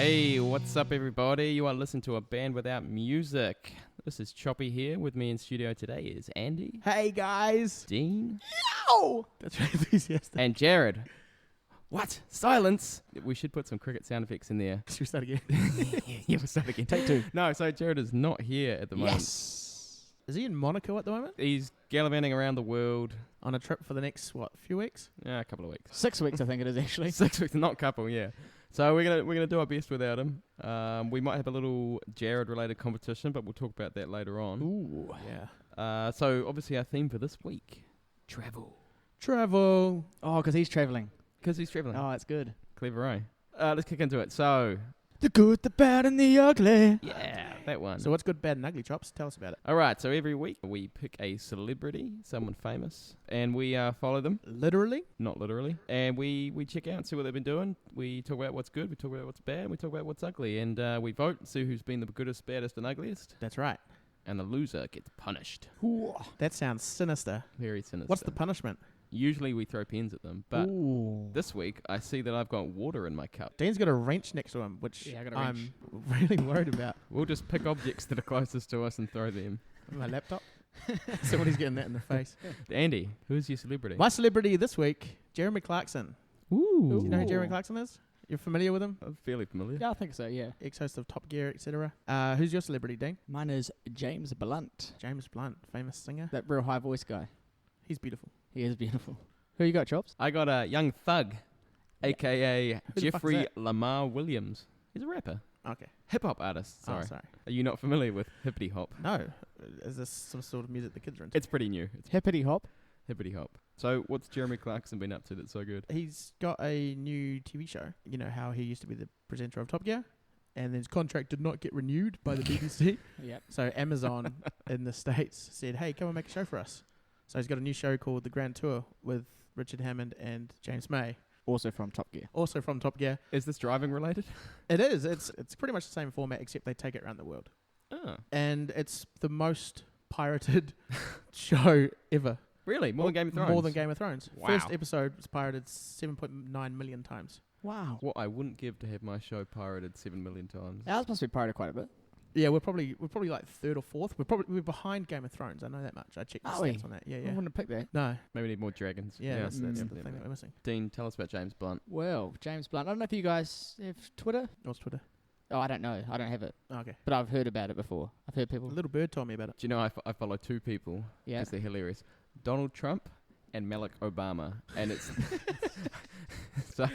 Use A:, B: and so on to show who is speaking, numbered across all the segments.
A: Hey, what's up, everybody? You are listening to A Band Without Music. This is Choppy here. With me in studio today is Andy.
B: Hey, guys.
A: Dean.
B: Yow! That's very enthusiastic.
A: And Jared. What? Silence! We should put some cricket sound effects in there.
B: Should we start again?
A: Yeah, we'll start again.
B: Take two.
A: No, so Jared is not here at the moment.
B: Yes. Is he in Monaco at the moment?
A: He's gallivanting around the world.
B: On a trip for the next, few weeks?
A: Yeah, a couple of weeks.
C: 6 weeks, I think it is actually.
A: 6 weeks, not couple, yeah. So we're gonna do our best without him. We might have a little Jared-related competition, but we'll talk about that later on.
B: Ooh. Yeah.
A: So obviously our theme for this week, travel.
B: Travel.
C: Oh, because he's travelling.
A: Because he's travelling.
C: Oh, that's good.
A: Clever, eh? Let's kick into it. So,
C: The good, the bad, and the ugly.
A: yeah, that one.
B: So what's good, bad, and ugly, Chops? Tell us about it.
A: All right, so every week we pick a celebrity, someone famous, and we follow them.
B: Literally?
A: Not literally. And we check out and see what they've been doing. We talk about what's good, we talk about what's bad, we talk about what's ugly. And we vote and see who's been the goodest, baddest, and ugliest.
B: That's right.
A: And the loser gets punished.
B: Ooh. That sounds sinister.
A: Very sinister.
B: What's the punishment?
A: Usually we throw pens at them, but
C: Ooh.
A: this week I see that I've got water in my cup.
B: Dean's got a wrench next to him, which
C: Yeah, I got a
B: I'm really worried about.
A: We'll just pick objects that are closest to us and throw them.
B: My laptop. Somebody's getting that in the face.
A: Andy, who's your celebrity?
B: My celebrity this week, Jeremy Clarkson.
A: Ooh.
B: Do you know who Jeremy Clarkson is? You're familiar with him?
A: I'm fairly familiar.
C: Yeah, I think so, yeah.
B: Ex-host of Top Gear, etc. Who's your celebrity, Dean?
C: Mine is James Blunt,
B: James Blunt, famous singer.
C: that real high voice guy.
B: He's beautiful.
C: He is beautiful. Who you got, Chops?
A: I got a Young Thug, a.k.a.
B: Who the fuck is
A: Jeffrey
B: that?
A: Lamar Williams. He's a rapper.
B: Okay.
A: Hip-hop artist, sorry.
B: Oh, sorry.
A: Are you not familiar with hippity hop?
B: No. Is this some sort of music the kids are into?
A: It's pretty new. It's
C: Hippity hop.
A: hippity hop. So what's Jeremy Clarkson been up to that's so good?
B: He's got a new TV show. You know how he used to be the presenter of Top Gear? And then his contract did not get renewed by the BBC.
C: Yep.
B: So Amazon in the States said, hey, come and make a show for us. So he's got a new show called The Grand Tour with Richard Hammond and James May.
C: Also from Top Gear.
B: Also from Top Gear.
A: Is this driving related?
B: It is. It's pretty much the same format, except they take it around the world.
A: Oh.
B: And it's the most pirated show ever.
A: Really? More than Game of Thrones?
B: More than Game of Thrones.
A: Wow.
B: First episode was pirated 7.9 million times.
C: Wow.
A: What I wouldn't give to have my show pirated 7 million times.
C: Ours must be pirated quite a bit.
B: Yeah, we're probably like third or fourth. We're behind Game of Thrones. I know that much. I checked the
C: Are we?
B: stats on that. Yeah,
C: I
B: yeah.
C: wouldn't have picked that.
B: No.
A: Maybe we need more dragons.
B: Yeah, that's the
A: yeah,
B: thing
A: yeah.
B: that we're missing.
A: Dean, tell us about James Blunt.
C: Well, James Blunt. I don't know if you guys have Twitter.
B: What's Twitter?
C: Oh, I don't know. I don't have it.
B: Oh, okay.
C: But I've heard about it before. I've heard people.
B: Little Bird told me about it.
A: Do you know I follow two people?
C: Yeah.
A: Because they're hilarious. Donald Trump and Malik Obama. And it's... So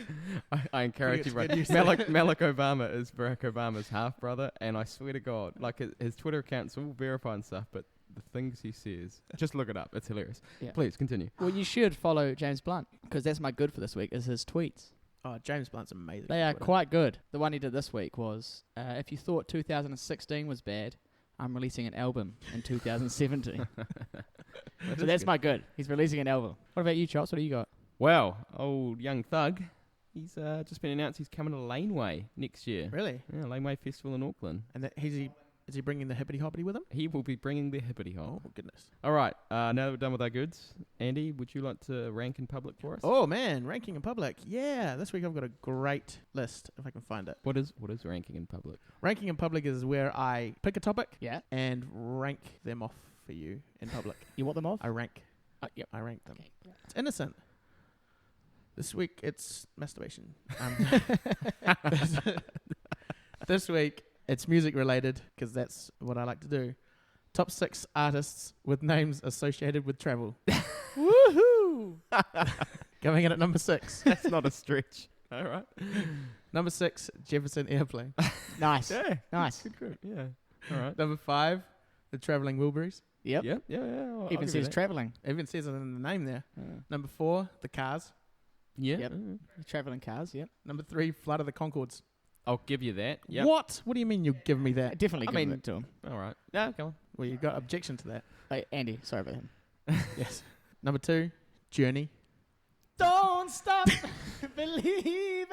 A: I encourage you, right? Malik Obama is Barack Obama's half-brother. And I swear to God, like his Twitter account's all verified and stuff, but the things he says, just look it up. It's hilarious.
C: Yeah.
A: Please, continue.
C: Well, you should follow James Blunt because that's my good for this week is his tweets.
B: Oh, James Blunt's amazing.
C: They
B: on
C: are
B: Twitter.
C: quite good. The one he did this week was, if you thought 2016 was bad, I'm releasing an album in 2017. So that's my good. He's releasing an album. What about you, Chops? What do you got?
A: Well, old Young Thug, he's just been announced he's coming to Laneway next year.
B: Really?
A: Yeah, Laneway Festival in Auckland.
B: And that is he bringing the hippity hoppity with him?
A: He will be bringing the hippity hop.
B: Oh, goodness.
A: All right, now that we're done with our goods, Andy, would you like to rank in public for us?
B: Oh, man. Ranking in public. Yeah. This week I've got a great list, if I can find it.
A: What is ranking in public?
B: Ranking in public is where I pick a topic
C: Yeah.
B: and rank them off for you in public.
C: You want them off?
B: I rank.
C: Yep.
B: I rank them.
C: Okay.
B: It's innocent. This week it's masturbation. This week it's music related because that's what I like to do. Top 6 artists with names associated with travel.
C: Woohoo!
B: Coming in at number 6.
A: That's not a stretch. All right.
B: Number 6, Jefferson Airplane.
C: Nice.
A: Yeah.
C: Nice.
A: Good. Yeah. All right.
B: Number 5, the Traveling Wilburys.
C: Yep.
A: Yeah. I'll
C: Even
A: give
C: says
A: you that.
C: travelling.
B: Even says it in the name there. Number 4, the Cars.
A: Yeah.
C: Yep. Travelling cars, yep.
B: Number 3, Flight of the Conchords.
A: I'll give you that. Yep.
B: What? What do you mean you'll give me that?
C: Definitely
A: I
C: give
A: mean-
C: it to him.
A: All right. Yeah, go on.
B: Well, you've got objection to that.
C: Hey, Andy, sorry about him.
B: Yes. Number 2, Journey.
C: Don't stop believing.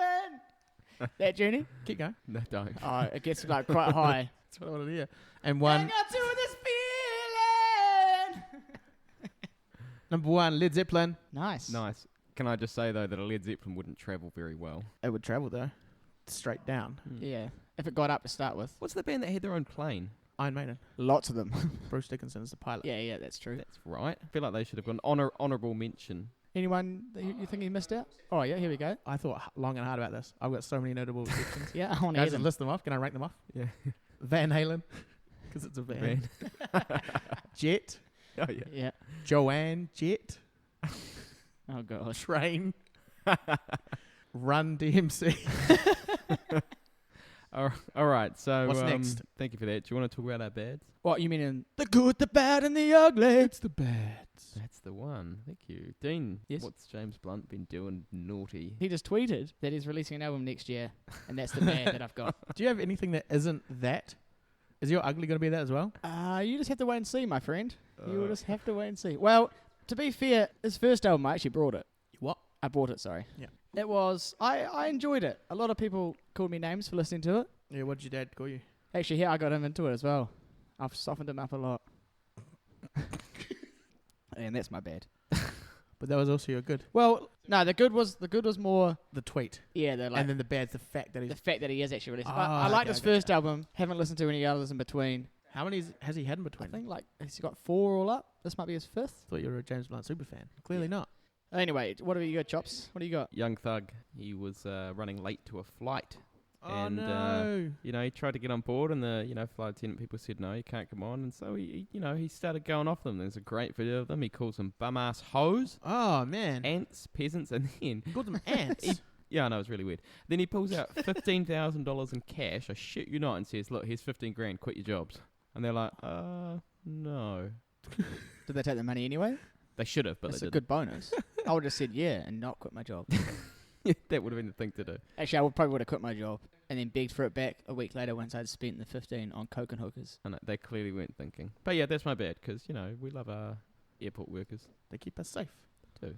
C: That journey?
B: Keep going.
A: No, don't.
C: Oh, it gets like quite high.
B: That's what I wanted to hear. And 1,
C: I got to this feeling.
B: number 1, Led Zeppelin.
C: Nice.
A: Nice. Can I just say, though, that a Led Zeppelin wouldn't travel very well?
B: It would travel, though. straight down.
C: Yeah. If it got up to start with.
A: What's the band that had their own plane?
B: Iron Maiden.
C: Lots of them.
B: Bruce Dickinson's the pilot.
C: Yeah, that's true.
A: That's right. I feel like they should have got an honourable mention.
C: Anyone that you think he missed out? Oh, yeah, here we go.
B: I thought long and hard about this. I've got so many notable sections.
C: Yeah, I want to
B: Guys,
C: hear them.
B: list them off. Can I rank them off?
A: Yeah.
B: Van Halen, because it's a van. Jet.
A: Oh, yeah.
C: Yeah.
B: Joanne Jett.
C: Oh, God.
B: Train. Run DMC.
A: All right, so
B: What's next?
A: Thank you for that. Do you want to talk about our bads?
C: What, you mean in the good, the bad, and the ugly?
B: It's the bads.
A: That's the one. Thank you. Dean,
C: Yes?
A: what's James Blunt been doing naughty?
C: He just tweeted that he's releasing an album next year, and that's the bad that I've got.
B: Do you have anything that isn't that? Is your ugly going to be that as well?
C: You just have to wait and see, my friend. You will just have to wait and see. Well, to be fair, his first album, I actually brought it.
B: What?
C: I bought it, sorry.
B: Yeah.
C: It was, I enjoyed it. A lot of people called me names for listening to it.
B: Yeah, what did your dad call you?
C: Actually, yeah, I got him into it as well. I've softened him up a lot. And that's my bad.
B: But that was also your good.
C: Well, no, the good was more,
B: The tweet.
C: yeah,
B: And then the bad's the fact that he's...
C: the fact that he is actually releasing.
B: Oh,
C: I liked
B: okay,
C: his
B: okay,
C: first album. Haven't listened to any others in between.
B: How many has he had in
C: I
B: between?
C: think he's got 4 all up. This might be his 5th.
B: Thought you were a James Blunt super fan. Clearly not.
C: Anyway, what have you got, Chops? What do you got?
A: Young Thug, he was running late to a flight.
B: Oh,
A: And,
B: no.
A: He tried to get on board, and the flight attendant people said no, you can't come on. And so he started going off them. There's a great video of them. He calls them bum ass hoes,
B: Oh, man.
A: ants, peasants, and then
B: Called them ants.
A: yeah, I know, it's really weird. Then he pulls out $15,000 in cash. I shit you not, and says, "Look, here's 15 grand. Quit your jobs." And they're like, no.
C: Did they take the money anyway?
A: They should have, but
C: That's
A: they
C: a
A: didn't.
C: good bonus. I would have said yeah and not quit my job.
A: That would have been the thing to do.
C: Actually, I probably would have quit my job and then begged for it back a week later once I'd spent the 15 on coke and hookers.
A: And they clearly weren't thinking. But yeah, that's my bad, because we love our airport workers
B: They keep us safe.
A: too.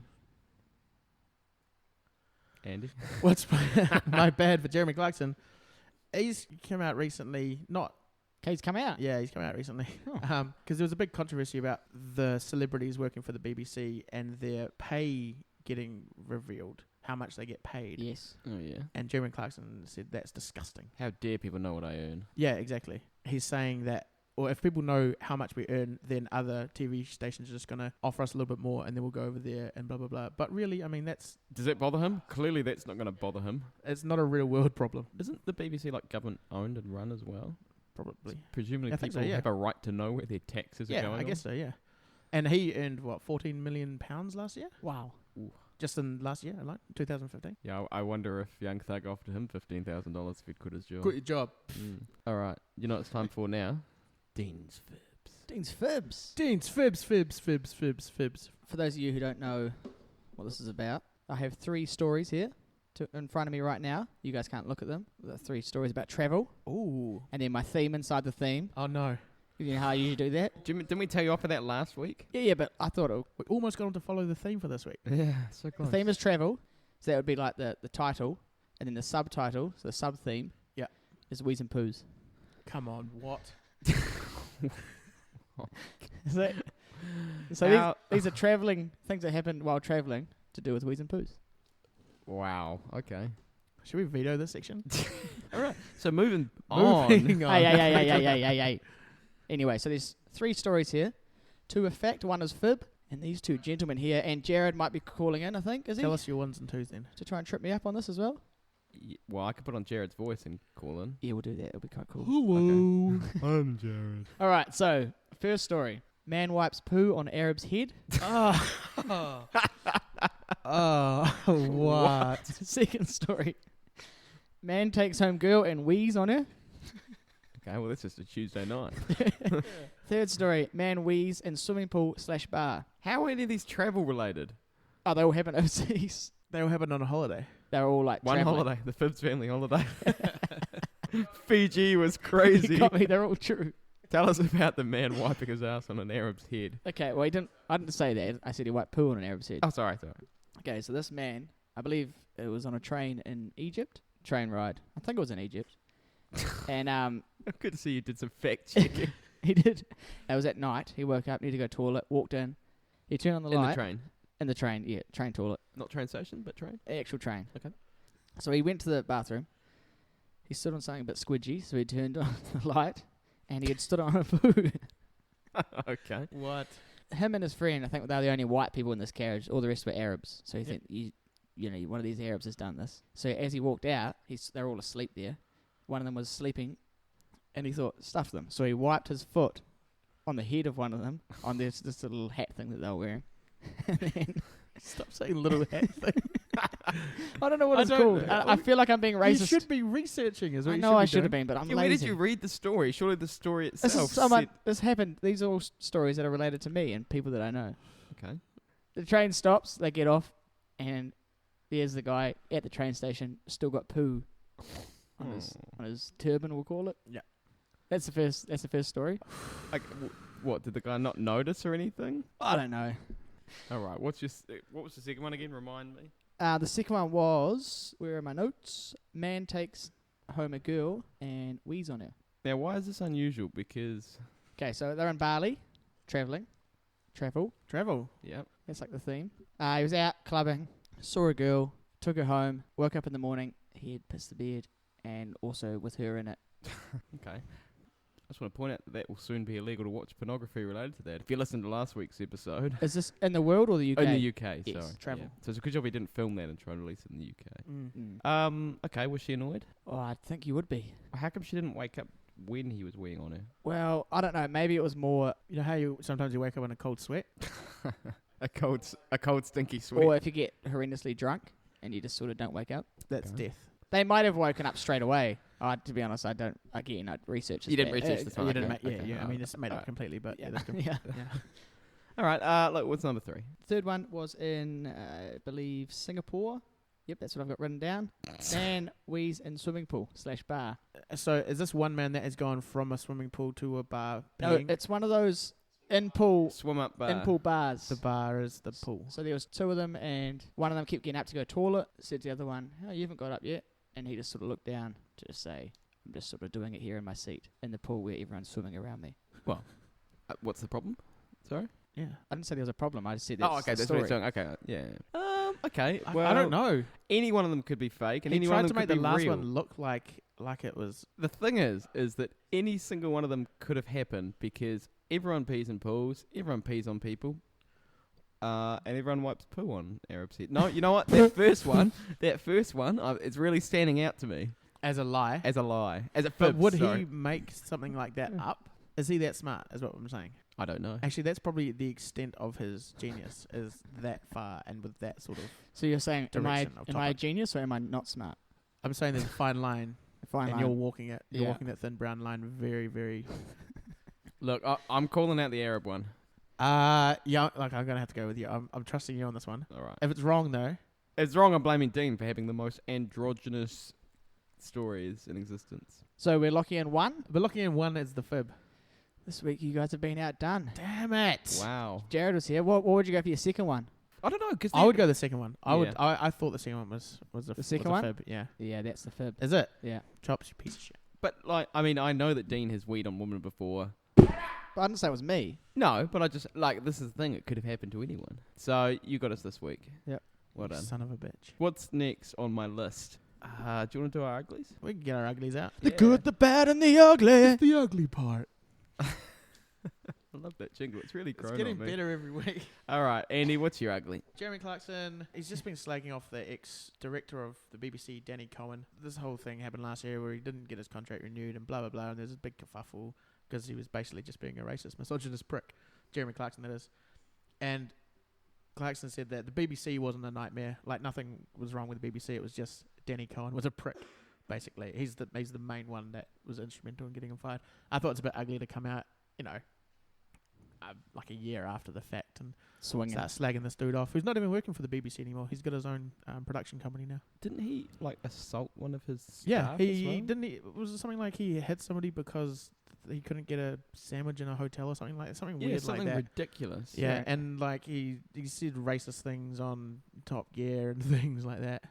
A: Andy,
B: What's my bad for Jeremy Clarkson? He's come out recently.
C: He's come out.
B: Yeah, he's come out recently.
C: Oh.
B: Because there was a big controversy about the celebrities working for the BBC and their pay getting revealed, how much they get paid.
C: Yes.
A: oh yeah,
B: And Jeremy Clarkson said that's disgusting.
A: how dare people know what I earn?
B: Yeah, exactly. He's saying that, or if people know how much we earn, then other TV stations are just going to offer us a little bit more and then we'll go over there and blah, blah, blah. But really, I mean,
A: Does that bother him? Clearly, that's not going to bother him.
B: it's not a real world problem,
A: Isn't the BBC like government owned and run as well?
B: probably.
A: Presumably,
B: I think so,
A: people
B: yeah.
A: have a right to know where their taxes are
B: Yeah,
A: going.
B: I guess so, yeah. And he earned, £14 million last year?
C: Wow.
B: Just in last year, like 2015.
A: Yeah, I wonder if Young Thug offered him $15,000 if he'd quit his job.
B: Quit your job.
A: All right, you know what it's time for now? Dean's Fibs.
C: Dean's Fibs.
B: Dean's fibs.
C: For those of you who don't know what this is about, I have 3 stories here in front of me right now. You guys can't look at them. The 3 stories about travel.
B: Ooh.
C: And then my theme inside the theme.
B: Oh, no.
C: You know how I usually do that?
A: Didn't we tell you off for that last week?
C: Yeah, but I thought
B: We almost got on to follow the theme for this week.
A: Yeah, so
C: the
A: close.
C: theme is travel. So that would be like the title. And then the subtitle, so the sub-theme,
B: Yeah.
C: is Wheeze and Poos.
B: Come on, what?
C: So these are travelling things that happened while travelling to do with Wheeze and Poos.
A: Wow. Okay.
B: Should we veto this section?
A: All right. So moving
B: Moving on.
C: Hey. Anyway, so there's 3 stories here. 2 are fact, 1 is fib. And these 2 gentlemen here, and Jared might be calling in, I think, is he?
B: Tell us your 1s and 2s then.
C: To try and trip me up on this as well?
A: Well, I could put on Jared's voice and call in.
C: Yeah, we'll do that. It'll be quite cool.
B: Hello.
A: I'm Jared.
C: All right, so first story. Man wipes poo on Arab's head.
B: Oh. What?
C: Second story. Man takes home girl and wheeze on her.
A: Okay, well, that's just a Tuesday night.
C: Third story. Man wheeze in swimming pool / bar.
A: How are any of these travel related?
C: Oh, they all happen overseas.
B: They all happened on a holiday.
C: They're all like
A: One
C: traveling.
A: holiday, the Fibs family holiday. Fiji was crazy.
C: You got me, they're all true.
A: Tell us about the man wiping his ass on an Arab's head.
C: Okay, well, I didn't say that. I said he wiped poo on an Arab's head.
A: Oh, sorry.
C: Okay, so this man, I believe it was on a train in Egypt. Train ride. I think it was in Egypt. And
A: Good to see you did some fact checking.
C: he did. It was at night. He woke up, needed to go to the toilet, walked in. He turned on the
A: In
C: light.
A: the train.
C: In the train, yeah. Train toilet.
A: Not train station, but train.
C: Actual train.
A: Okay.
C: So he went to the bathroom, He stood on something a bit squidgy, so he turned on the light, and he had stood on a poo.
A: Okay.
B: What?
C: Him and his friend, I think they were the only white people in this carriage. All the rest were Arabs. So he think you know, one of these Arabs has done this. So as he walked out, they're all asleep there. One of them was sleeping, and he thought, stuff them. So he wiped his foot on the head of one of them, on this little hat thing that they were wearing. And then
B: Stop saying little hat thing.
C: I don't know what
B: I
C: it's
B: don't
C: called.
B: know.
C: I feel like I'm being racist.
B: You should be researching as well.
C: I know I should have been, but I'm
A: Where
C: lazy.
A: did you read the story? Surely the story
C: This
A: itself.
C: is someone. This happened. These are all stories that are related to me and people that I know.
A: Okay.
C: The train stops. They get off, and there's the guy at the train station, still got poo on his turban. We'll call it.
B: Yeah.
C: That's the first story.
A: Like, what did the guy not notice or anything?
C: I don't know.
A: All right. What was the second one again? Remind me.
C: The second one was, where are my notes? Man takes home a girl and wheeze on her.
A: Now, why is this unusual? Because
C: Okay, so they're in Bali, travel.
A: Yep.
C: That's like the theme. He was out clubbing, saw a girl, took her home, woke up in the morning, he had pissed the bed, and also with her in it.
A: Okay. I just want to point out that will soon be illegal to watch pornography related to that. If you listened to last week's episode.
C: Is this in the world or the UK?
A: In the UK,
C: Yes,
A: sorry.
C: travel.
A: Yeah. So it's a good job he didn't film that and try to release it in the UK.
C: Mm.
A: Okay, was she annoyed?
C: Oh, I think you would be.
A: How come she didn't wake up when he was weeing on her?
C: Well, I don't know. Maybe it was more,
B: You know how sometimes you wake up in a cold sweat?
A: A cold stinky sweat.
C: or if you get horrendously drunk and you just sort of don't wake up.
B: That's
A: Okay.
B: death.
C: They might have woken up straight away. To be honest, I don't. Again, I research.
A: You didn't research the time.
B: You didn't
A: Okay.
B: make, yeah. I
A: Okay.
B: mean, it's made up completely, but yeah, that's good.
C: yeah.
A: All right. Look, what's number 3?
C: Third one was in, I believe, Singapore. Yep, that's what I've got written down. Man wheeze in swimming pool / bar.
B: So is this one man that has gone from a swimming pool to a bar?
C: No,
B: peeing?
C: it's one of those in pool
A: Swim up bar.
C: bars.
B: The bar is the pool.
C: So there was two of them, and one of them kept getting up to go to the toilet. Said to the other one, "Oh, you haven't got up yet." And he just sort of looked down to just say, "I'm just sort of doing it here in my seat in the pool where everyone's swimming around me."
A: What's the problem? Sorry?
B: Yeah.
C: I didn't say there was a problem. I just said that's
A: Oh, okay.
C: the
A: That's
C: story.
A: what he's doing. Okay. Yeah. Okay. Well,
B: I don't know.
A: Any one of them could be fake, and
B: He
A: any one
B: tried
A: of
B: to
A: them
B: make
A: could
B: the
A: be
B: last
A: real.
B: one look like it was.
A: The thing is that any single one of them could have happened because everyone pees in pools, everyone pees on people, and everyone wipes poo on Arab's head. No, you know what? That first one, it's really standing out to me
B: As a lie.
A: as a lie, as a
B: But
A: fib.
B: would
A: sorry.
B: he make something like that up? Is he that smart, is what I'm saying?
A: I don't know.
B: Actually, that's probably the extent of his genius, is that far and with that sort of...
C: So you're saying, am I
B: Direction of
C: a
B: topic.
C: genius or am I not smart?
B: I'm saying there's a fine line,
C: Fine.
B: and you're walking it. You're
C: Yeah.
B: walking that thin brown line very, very...
A: Look, I'm calling out the Arab one.
B: Yeah, like I'm going to have to go with you. I'm trusting you on this one.
A: All right.
B: If it's wrong, though...
A: It's wrong. I'm blaming Dean for having the most androgynous stories in existence.
C: So we're locking in one.
B: But looking in one is the fib.
C: This week you guys have been outdone.
B: Damn it!
A: Wow.
C: Jared was here. What would you go for your second one?
A: I don't know because
B: I would go the second one.
A: Yeah.
B: I thought the second one was
C: The second
B: was
C: one?
B: a fib. Yeah.
C: Yeah, that's the fib.
B: Is it?
C: Yeah.
B: Chops, you piece of shit.
A: But like, I mean, I know that Dean has weed on women before.
C: But I didn't say it was me.
A: No, but I just like this is the thing. It could have happened to anyone. So you got us this week.
C: Yep.
A: Well done.
B: Son of a bitch.
A: What's next on my list? Do you want to do our uglies?
B: We can get our uglies out.
C: The good, the bad, and the ugly.
B: the ugly part.
A: I love that jingle. It's really
B: It's
A: grown
B: getting
A: on me.
B: better every week.
A: All right, Andy, what's your ugly?
B: Jeremy Clarkson, he's just been slagging off the ex-director of the BBC, Danny Cohen. This whole thing happened last year where he didn't get his contract renewed and blah, blah, blah, and there's a big kerfuffle because he was basically just being a racist, misogynist prick. Jeremy Clarkson, that is. And Clarkson said that the BBC wasn't a nightmare. Like, nothing was wrong with the BBC. It was just Danny Cohen was a prick, basically. He's the main one that was instrumental in getting him fired. I thought it's a bit ugly to come out, like a year after the fact and
C: Swinging.
B: start slagging this dude off, who's not even working for the BBC anymore. He's got his own production company now.
A: Didn't he like assault one of his staff?
B: Yeah,
A: as
B: he
A: well?
B: didn't. Was it something like he hit somebody because he couldn't get a sandwich in a hotel or something like something
A: Yeah,
B: weird
A: something
B: like that?
A: ridiculous.
B: Yeah, and like he said racist things on Top Gear and things like that.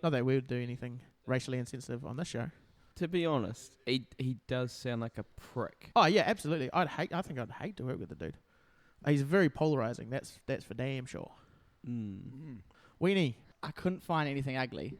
B: Not that we would do anything racially insensitive on this show.
A: To be honest, he does sound like a prick.
B: Oh yeah, absolutely. I think I'd hate to work with the dude. He's very polarizing. That's for damn sure.
A: Mm.
B: Weenie.
C: I couldn't find anything ugly,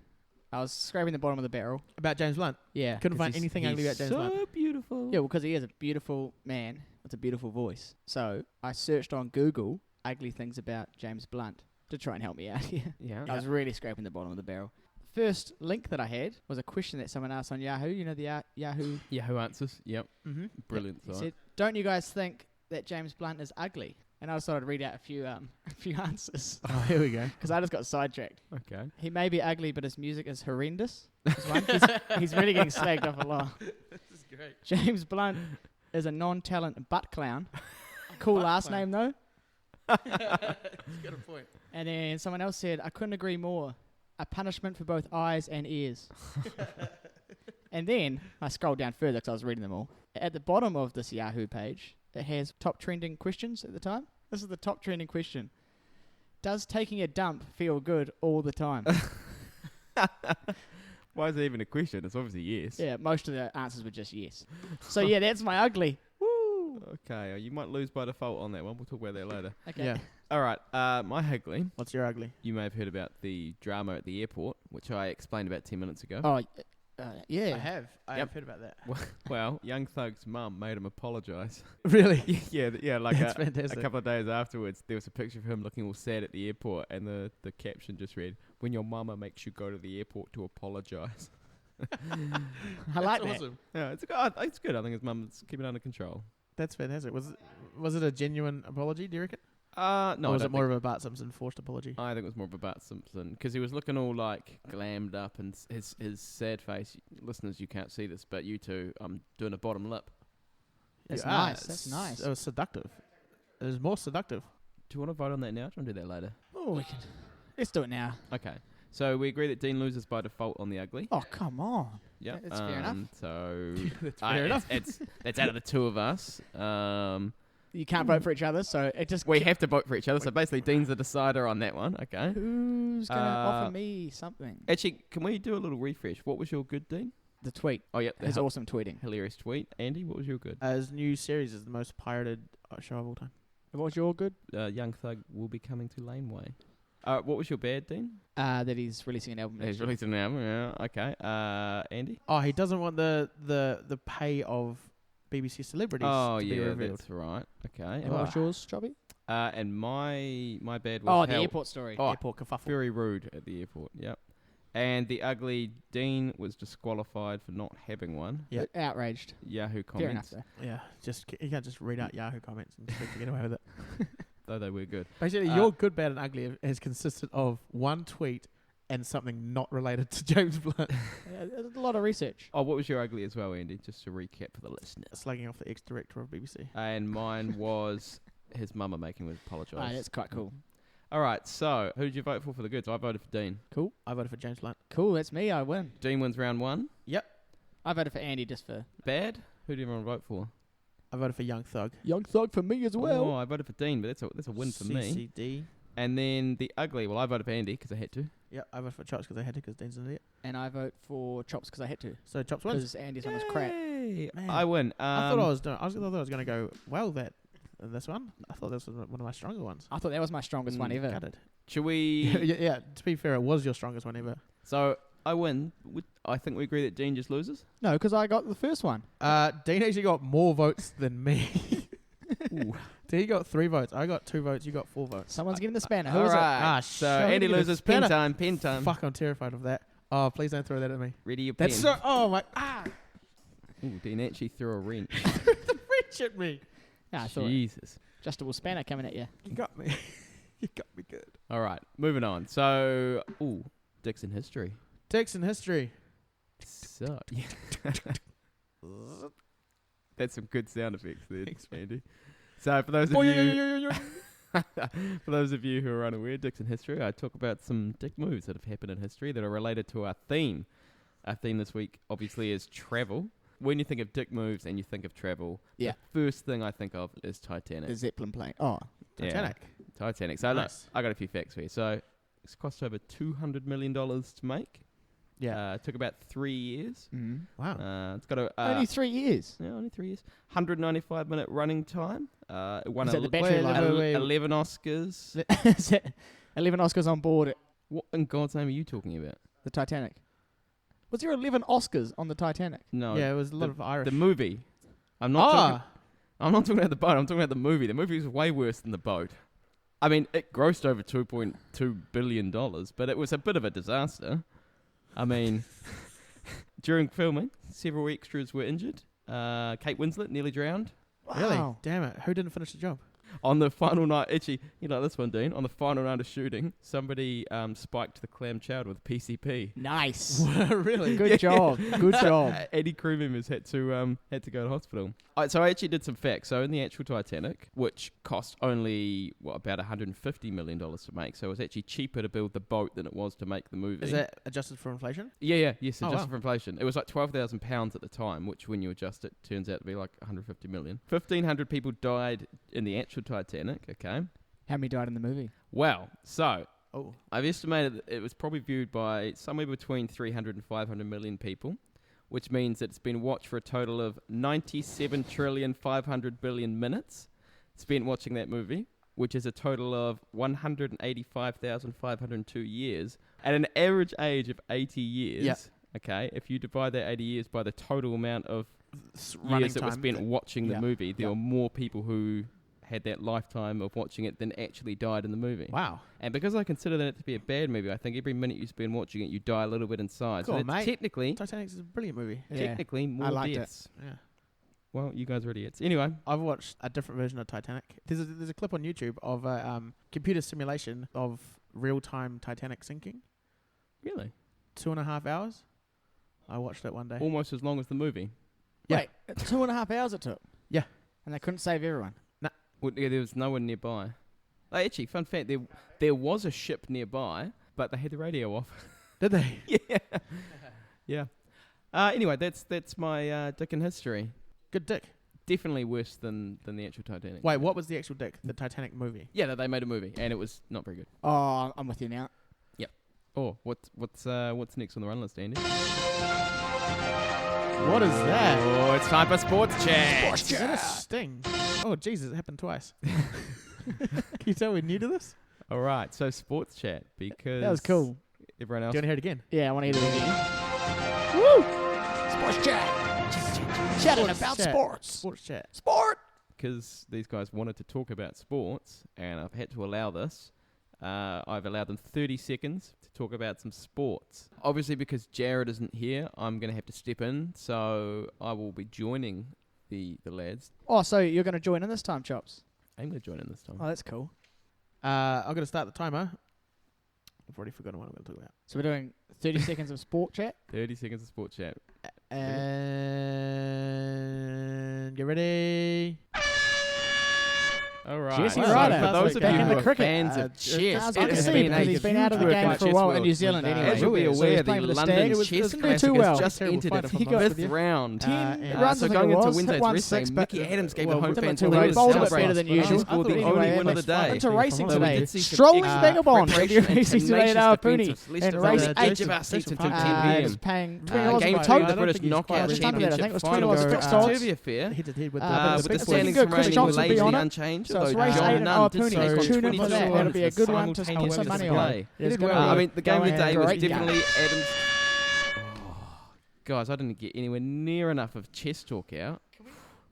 C: I was scraping the bottom of the barrel.
B: About James Blunt.
C: Yeah.
B: Couldn't find anything ugly about James Blunt.
A: So beautiful.
C: Yeah, well, because he is a beautiful man with a beautiful voice. So I searched on Google ugly things about James Blunt to try and help me out here.
A: Yeah.
C: I was really scraping the bottom of the barrel. First link that I had was a question that someone asked on Yahoo. You know the Yahoo?
A: Yahoo Answers. Yep.
B: Mm-hmm.
A: Brilliant.
C: He
A: site.
C: said, "Don't you guys think that James Blunt is ugly?" And I just thought I'd read out a few answers
B: Oh, here we go.
C: because I just got sidetracked.
A: Okay.
C: He may be ugly, but his music is horrendous. Is one. He's really getting slagged off a lot.
B: This is great.
C: James Blunt is a non-talent butt clown. Cool
B: Butt
C: last
B: clown.
C: name though.
B: He's got a point.
C: And then someone else said, "I couldn't agree more. A punishment for both eyes and ears." And then I scrolled down further because I was reading them all. At the bottom of this Yahoo page, it has top trending questions at the time. This is the top trending question. Does taking a dump feel good all the time?
A: Why is it even a question? It's obviously yes.
C: Yeah, most of the answers were just yes. So yeah, that's my ugly. Woo!
A: Okay, you might lose by default on that one. We'll talk about that later.
C: Okay.
B: Yeah.
A: All right, my ugly.
B: What's your ugly?
A: You may have heard about the drama at the airport, which I explained about 10 minutes ago.
C: Oh, yeah.
B: I have. I
A: Yep.
B: have heard about that.
A: Well, Young Thug's mum made him apologise.
B: Really?
A: yeah, like
B: That's
A: a
B: fantastic.
A: couple of days afterwards, there was a picture of him looking all sad at the airport, and the caption just read, "When your mama makes you go to the airport to apologise."
C: I like
B: That's
C: that.
B: awesome.
A: Yeah, it's good. I think his mum's keeping it under control.
B: That's fantastic. Was it a genuine apology, do you reckon?
A: No,
B: Or was
A: I
B: it more of a Bart Simpson forced apology?
A: I think it was more of a Bart Simpson because he was looking all like glammed up and his sad face. Listeners, you can't see this, but you two, I'm doing a bottom lip.
C: That's
B: Yeah,
C: nice. That's nice.
B: It was seductive. It was more seductive.
A: Do you want to vote on that now? Do you want to do that later?
C: Oh, we can. Let's do it now.
A: Okay. So we agree that Dean loses by default on the ugly.
C: Oh, come on.
A: Yeah,
C: that's fair enough.
A: So
B: That's fair enough.
A: It's that's out of the two of us.
C: You can't vote for each other, so it just.
A: We have to vote for each other. So basically, Dean's the decider on that one. Okay.
C: Who's going to offer me something?
A: Actually, can we do a little refresh? What was your good, Dean?
C: The tweet.
A: Oh, yeah.
C: His awesome tweeting.
A: Hilarious tweet. Andy, what was your good?
B: His new series is the most pirated show of all time.
C: What was your good?
A: Young Thug will be coming to Laneway. What was your bad, Dean?
C: That he's releasing an album.
A: He's releasing an album. Yeah. Okay. Andy.
B: Oh, he doesn't want the pay of BBC celebrities
A: Oh
B: to be
A: yeah,
B: revealed.
A: that's right. Okay.
C: And what was yours, Chubby?
A: And my bad was
C: Oh, the
A: how
C: airport story.
A: Oh,
B: Airport kerfuffle.
A: very rude at the airport. Yep. And the ugly Dean was disqualified for not having one.
B: Yeah.
C: Outraged.
A: Yahoo
C: Fair enough,
A: comments,
C: though.
B: Yeah, you can't just read out Yahoo comments and expect to get away with it.
A: though they were good.
B: Basically, your good, bad, and ugly has consisted of one tweet and something not related to James Blunt.
C: There's a lot of research.
A: Oh, what was your ugly as well, Andy? Just to recap for the listeners.
B: Slugging off the ex-director of BBC.
A: And mine was his mama making him apologise.
C: Oh, that's quite cool.
A: All right, so who did you vote for the goods? I voted for Dean.
C: Cool.
B: I voted for James Blunt.
C: Cool, that's me. I win.
A: Dean wins round one.
B: Yep.
C: I voted for Andy just for...
A: Bad? Who did everyone vote for?
B: I voted for Young Thug.
C: Young Thug for me as
A: Oh, I voted for Dean, but that's a win for me.
B: CCD.
A: And then the ugly, well, I voted for Andy because I had to.
B: Yep, I voted for Chops because I had to because Dean's an idiot.
C: And I vote for Chops because I had to.
B: So Chops wins.
C: Because Andy's one was crap.
A: Yay!
B: Man.
A: I win.
B: I thought I was going to go well this one. I thought this was one of my stronger ones.
C: I thought that was my strongest one ever.
B: Gutted.
A: Should we?
B: yeah, to be fair, it was your strongest one ever.
A: So I win. I think we agree that Dean just loses.
C: No, because I got the first one.
B: Dean actually got more votes than me.
A: Ooh.
B: Dean got 3 votes. I got 2 votes. You got 4 votes.
C: Someone's getting the spanner. Who
A: All
C: was
A: right.
C: it?
A: So
B: shit,
A: Andy
B: I'm gonna
A: loses.
B: spin
A: Pen
B: it.
A: time.
B: Fuck, I'm terrified of that. Oh, please don't throw that at me.
A: Ready your pen.
B: That's so. Oh my.
A: Ooh, Dean actually threw a wrench.
B: Wrench at me.
C: Yeah, I thought
A: Jesus.
C: adjustable spanner coming at you.
B: You got me. You got me good.
A: All right, moving on. So, Dixon history.
B: Dixon history.
A: So, that's some good sound effects there, Andy. So, for those of you, for those of you who are unaware, Dixon history, I talk about some dick moves that have happened in history that are related to our theme. Our theme this week, obviously, is travel. When you think of dick moves and you think of travel,
C: Yeah.
A: the first thing I think of is Titanic.
C: The Zeppelin plane. Oh.
B: Titanic.
A: Yeah, Titanic. So,
B: Nice.
A: look, I got a few facts for you. So, it's cost over $200 million to make.
B: Yeah.
A: It took about 3 years.
C: Mm.
B: Wow.
A: It's got a
C: Only 3 years.
A: yeah, only 3 years. 195-minute running time. It won
C: Is that the battery life?
B: Wait.
A: 11 Oscars.
C: Is it 11 Oscars on board
A: What in God's name are you talking about?
C: the Titanic. Was there 11 Oscars on the Titanic?
A: No.
B: Yeah, it was a lot of Irish.
A: The movie. I'm not talking about the boat. I'm talking about the movie. The movie was way worse than the boat. I mean, it grossed over $2.2 billion, but it was a bit of a disaster. I mean, during filming, several extras were injured. Kate Winslet nearly drowned.
B: Really?
C: Wow.
B: Damn it. Who didn't finish the job?
A: On the final night, actually, you like this one, Dean? On the final night of shooting, somebody spiked the clam chowder with PCP.
C: Nice.
B: Really?
C: Good job. Good job.
A: 80 crew members had to go to hospital. So I actually did some facts. So in the actual Titanic, which cost only about $150 million to make, so it was actually cheaper to build the boat than it was to make the movie.
B: Is that adjusted for inflation?
A: Yes,
B: Oh,
A: adjusted
B: wow.
A: for inflation. It was like £12,000 at the time, which when you adjust it, turns out to be like 150 million. 1,500 people died in the actual Titanic, okay?
C: How many died in the movie?
A: Well, so
B: Oh.
A: I've estimated that it was probably viewed by somewhere between 300 and 500 million people, which means that it's been watched for a total of 97,500 billion minutes spent watching that movie, which is a total of 185,502 years. At an average age of 80 years,
B: Yeah.
A: okay, if you divide that 80 years by the total amount of
B: Running
A: years that were
B: time.
A: spent watching
B: Yeah.
A: the movie, there
B: Yeah.
A: were more people who had that lifetime of watching it than actually died in the movie.
B: Wow.
A: And because I consider that to be a bad movie, I think every minute you spend watching it, you die a little bit inside.
B: Cool,
A: so that's
B: mate.
A: technically
B: Titanic's a brilliant movie.
A: technically more
C: I liked it.
A: deaths.
B: Yeah.
A: Well, you guys are idiots. Anyway,
B: I've watched a different version of Titanic. There's a clip on YouTube of a computer simulation of real-time Titanic sinking.
A: really,
B: 2.5 hours. I watched it one day.
A: almost as long as the movie.
B: Yeah.
C: Wait, 2.5 hours it took?
B: Yeah.
C: And they couldn't save everyone?
A: Well, yeah, there was no one nearby. Actually, fun fact, there was a ship nearby, but they had the radio off.
B: Did they?
A: Yeah. Yeah. Anyway, that's my dick in history.
B: Good dick.
A: Definitely worse than the actual Titanic.
B: Wait, what was the actual dick? The Titanic movie.
A: Yeah, they made a movie, and it was not very good.
C: Oh, I'm with you now.
A: Oh, what's next on the run list, Andy?
B: What is that?
A: Oh, it's time for sports chat.
B: Is that a sting? Oh, Jesus, it happened twice. Can you tell we're new to this?
A: All right, so sports chat because
C: That was cool.
A: everyone
B: Do
A: else.
B: you want to hear it again?
C: Yeah, I want to hear it again. Woo! Sports chat. Chatting
B: Sports
C: about
B: chat.
C: sports.
B: Sports chat.
C: Sport.
A: Because these guys wanted to talk about sports, and I've had to allow this. I've allowed them 30 seconds to talk about some sports. Obviously, because Jared isn't here, I'm going to have to step in, so I will be joining the lads.
C: Oh, so you're going to join in this time, Chops?
A: I'm going to join in this time.
C: Oh, that's cool.
B: I'm going to start the timer. I've already forgotten what I'm going to talk about.
C: So we're doing 30 seconds of sport chat.
A: 30 seconds of sports chat.
B: And get ready.
A: All right.
C: Jesse
A: So
C: Ryder,
A: for those of
C: back
A: you
C: in
A: who
C: the
A: are
C: cricket.
A: fans
B: I
A: of
B: was
A: chess,
C: I
A: it
C: can
A: has
C: see
A: been
C: because
A: a
C: he's been out of the
A: huge
C: game
A: week
C: for a
A: chess
C: while in
A: world.
C: New Zealand
B: With,
C: anyway.
A: As you'll be
C: So he's
A: aware,
C: playing
A: the
C: for the
A: London
C: Stags.
B: was-
A: Chess
B: doesn't
C: do too
A: Classic
C: well.
A: has just
B: Terrible
A: entered
B: fighter
A: its
B: from
A: fifth
B: both of you.
A: round.
C: 10
B: and-
C: runs,
A: so
C: I think
A: going
C: it
A: into
C: was.
A: Wednesday's
C: Won
A: race,
C: 6, but
A: Mickey Adams gave
B: well,
A: the home
B: didn't
A: fans
B: do
A: a
B: well.
A: little
B: Bowled a bit
A: celebrate.
C: better than
A: He
C: usual.
A: scored the
C: Anyway,
A: only win of
C: let's
A: the day.
C: Into racing
A: So we
C: today.
A: did see some
C: Strolling
A: excellent
C: Vagabond.
A: preparation and
C: Racing today at
A: tenacious
C: our
A: defence
C: Pony.
A: of Leicester
C: And
A: Villa
C: race
A: on the edge of our seats until 10 p.m.
C: It's paying
A: Game
B: $20
A: two of
B: I
A: the
B: don't
A: British
B: think he's
A: knockout
B: quite
C: just under that. I think
A: championship
C: it was
A: final
C: $20
A: goes
C: fixed
A: to
C: odds.
A: Turvey Affair.
B: Hit to head with
C: but
A: With
C: the
A: the
C: big
A: standings
C: good. Chris
A: remaining
C: Johnson will be
A: largely
C: on it.
A: unchanged,
C: So it's
A: although
C: race
A: John
C: 8 and
A: Nunn
C: our
A: did
C: Pony.
A: score
C: Let's tune in for
A: 22
C: that. That'll be a good one to
A: simultaneous
C: put some money on.
A: display.
C: It is
B: Go
C: going
B: ahead.
C: to
A: I
C: be
A: mean, the game of the day was
C: great game.
A: definitely Adams. Guys, I didn't get anywhere near enough of chess talk out.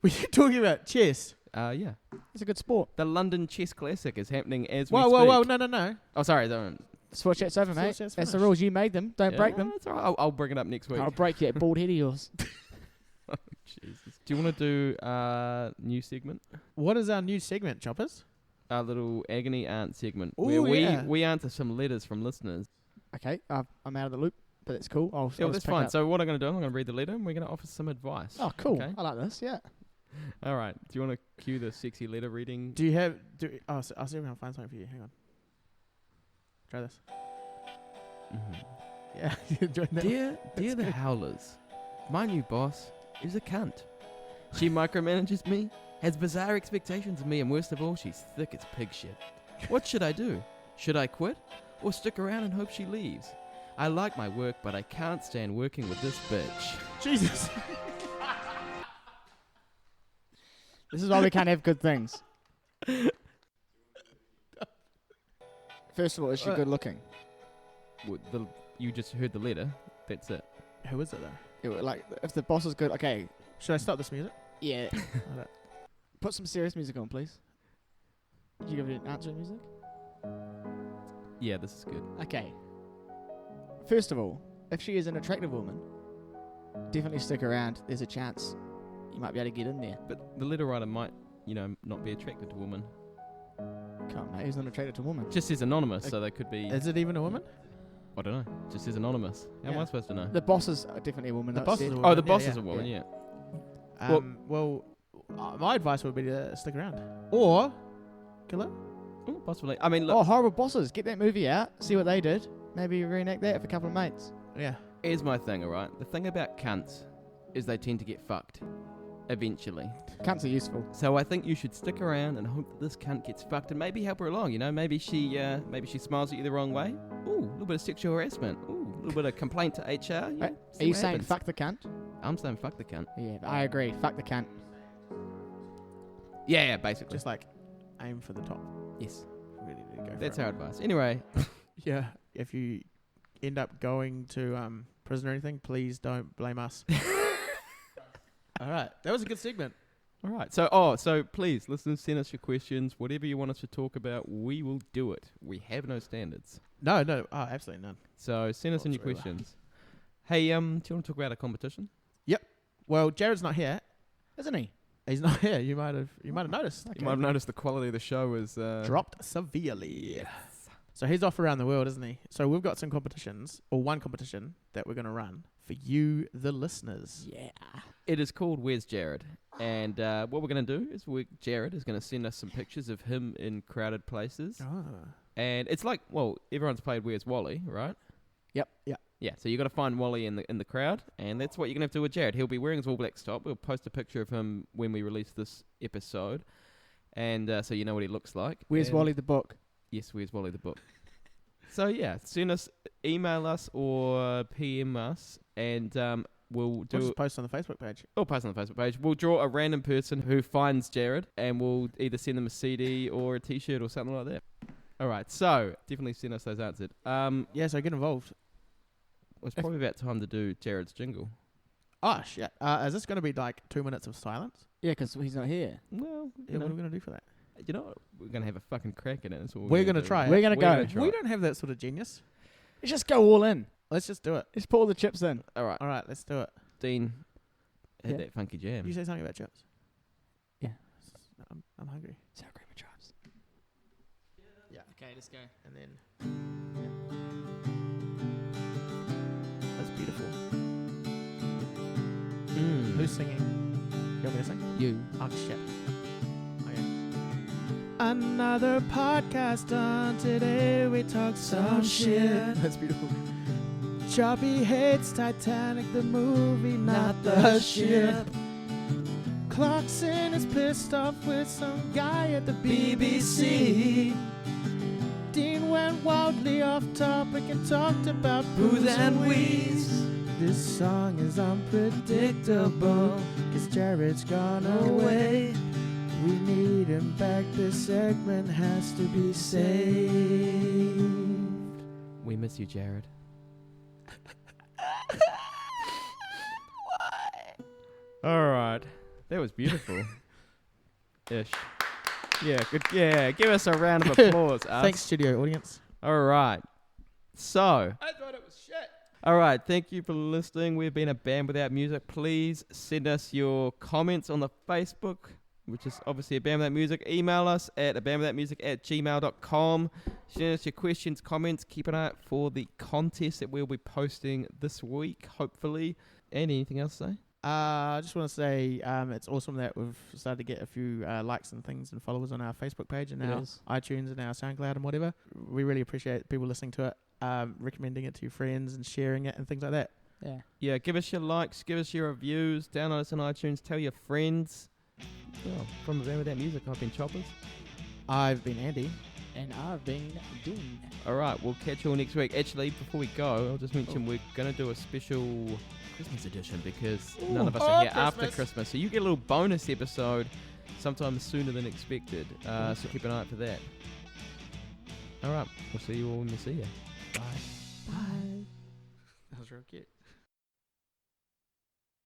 B: Were you talking about chess?
A: Yeah.
C: It's a good sport.
A: The London Chess Classic is happening as we
B: Whoa,
A: speak.
B: whoa, whoa. No.
A: Oh, sorry. Don't.
C: Sport chat's over,
B: Sport
C: mate.
B: chat's
C: That's the
B: finished.
C: rules. You made them. Don't break them.
A: That's all right. I'll bring it up next week.
C: I'll break that bald head of yours.
A: Jesus. Do you want to do new segment?
B: What is our new segment, Choppers?
A: Our little agony aunt segment
B: Ooh,
A: where
B: yeah.
A: we answer some letters from listeners.
C: Okay, I'm out of the loop, but it's cool. I'll
A: Yeah,
C: just
A: that's
C: pick
A: fine.
C: up.
A: So what I'm going to do, I'm going to read the letter and we're going to offer some advice.
C: Oh, cool.
A: Okay.
C: I like this. Yeah.
A: All right. Do you want to cue the sexy letter reading?
B: Do you have... I'll see if I can find something for you. Hang on. Try this. Yeah. You enjoyed that?
A: Dear the Howlers, my new boss is a cunt. She micromanages me, has bizarre expectations of me, and worst of all, she's thick as pig shit. What should I do? Should I quit? Or stick around and hope she leaves? I like my work, but I can't stand working with this bitch.
B: Jesus.
C: This is why we can't have good things. First of all, is she good looking?
A: You just heard the letter. That's it.
B: Who is it though?
C: Like, if the boss is good, okay.
B: Should I stop this music?
C: Yeah. Put some serious music on, please. Did you give it an answer music?
A: Yeah, this is good.
C: Okay. First of all, if she is an attractive woman, definitely stick around. There's a chance you might be able to get in there.
A: But the letter writer might, not be attracted to women.
C: Come on, mate, who's not attracted to a woman?
A: Just says anonymous, so they could be.
B: Is it even a woman?
A: I don't know. Just says anonymous. How am I supposed to know?
C: The boss is definitely a woman.
B: The
C: that's
B: boss
C: it.
B: is a woman.
A: Oh, the boss
B: yeah,
A: is a woman. Yeah.
B: My advice would be to stick around or kill her.
A: Ooh, possibly. I mean, look.
C: Oh, horrible bosses! Get that movie out. See what they did. Maybe reenact that with a couple of mates.
B: Yeah.
A: Here's my thing, alright? The thing about cunts is they tend to get fucked. Eventually.
C: Cunts are useful.
A: So I think you should stick around and hope that this cunt gets fucked and maybe help her along, Maybe she smiles at you the wrong way. Ooh, a little bit of sexual harassment. Ooh, a little bit of complaint to HR.
C: Are you saying fuck the cunt?
A: I'm saying fuck the cunt.
C: Yeah, I agree. Fuck the cunt.
A: Yeah, basically.
B: Just like aim for the top.
A: Yes.
B: Really need to go for
A: That's
B: it.
A: our advice. Anyway.
B: Yeah. If you end up going to prison or anything, please don't blame us. All right. That was a good segment.
A: All right. So please, listeners, send us your questions. Whatever you want us to talk about, we will do it. We have no standards.
B: No. Oh, absolutely none.
A: So send us in your
B: Whatsoever.
A: questions. Hey, do you want to talk about a competition?
B: Well, Jared's not here.
C: Isn't he?
B: He's not here. You might have noticed.
A: You might have noticed the quality of the show is
B: Dropped severely. So he's off around the world, isn't he? So we've got some competitions, or one competition that we're going to run for you, the listeners.
C: Yeah.
A: It is called Where's Jared? And what we're going to do is Jared is going to send us some pictures of him in crowded places.
B: Oh.
A: And it's like, everyone's played Where's Wally, right?
C: Yep.
A: Yeah, so you got to find Wally in the crowd, and that's what you're going to have to do with Jared. He'll be wearing his All Blacks top. We'll post a picture of him when we release this episode, and so you know what he looks like.
C: Where's
A: And
C: Wally the book?
A: Yes, Where's Wally the book? So yeah, email us or PM us, and we'll
B: Just post on the Facebook page.
A: We'll post on the Facebook page. We'll draw a random person who finds Jared, and we'll either send them a CD or a T-shirt or something like that. All right, so definitely send us those answers.
B: Yeah, so get involved.
A: It's probably about time to do Jared's jingle.
B: Oh, shit. Is this going to be like 2 minutes of silence?
C: Yeah, because he's not here.
A: Well,
B: Yeah, what are we going to do for that?
A: you know what? We're going to have a fucking crack at it. That's what
B: We're
A: going
B: gonna
A: to
B: try it.
C: We're going to go.
A: try
B: We
A: it.
B: don't have that sort of genius.
C: Let's just go all in.
B: Let's just do it.
C: Let's put all the chips in.
A: All right,
B: All right, let's do it.
A: Dean, hit
C: Yeah.
A: that funky jam.
B: You say something about chips?
C: Yeah.
B: I'm hungry.
C: Sour cream and chives.
B: Yeah.
C: Okay, let's go.
B: And then... That's beautiful. Who's singing? You want me to sing?
C: You.
B: Oh, shit. Okay. Another podcast on today. We talk some shit.
C: That's beautiful.
B: Choppy hates Titanic, the movie, not the ship. Clarkson is pissed off with some guy at the BBC. Dean went wildly off topic and talked about booze and wheeze. This song is unpredictable, 'cause Jared's gone away. We need him back, this segment has to be saved.
A: We miss you, Jared. All right, that was beautiful. Ish. Yeah, good. Yeah, give us a round of applause. us.
B: Thanks, studio audience.
A: All right. So,
B: I thought it was shit.
A: all right. Thank you for listening. We've been a band without music. Please send us your comments on the Facebook, which is obviously a band without music. Email us at abandwithoutmusic@gmail.com. Send us your questions, comments. Keep an eye out for the contest that we'll be posting this week, hopefully. And anything else to say?
B: I just want to say it's awesome that we've started to get a few likes and things and followers on our Facebook page and
C: It
B: our
C: is.
B: iTunes and our SoundCloud and whatever. We really appreciate people listening to it, recommending it to your friends and sharing it and things like that.
C: Yeah.
A: Yeah, give us your likes, give us your reviews, download us on iTunes, tell your friends. Well, from a band without music, I've been Choppers.
B: I've been Andy.
C: And I've been Dean.
A: All right, we'll catch you all next week. Actually, before we go, I'll just mention we're going to do a special Christmas edition because none of us are here after Christmas. So you get a little bonus episode sometime sooner than expected. So keep an eye out for that. All right, we'll see you all when we see you. Bye.
B: Bye. That was real cute.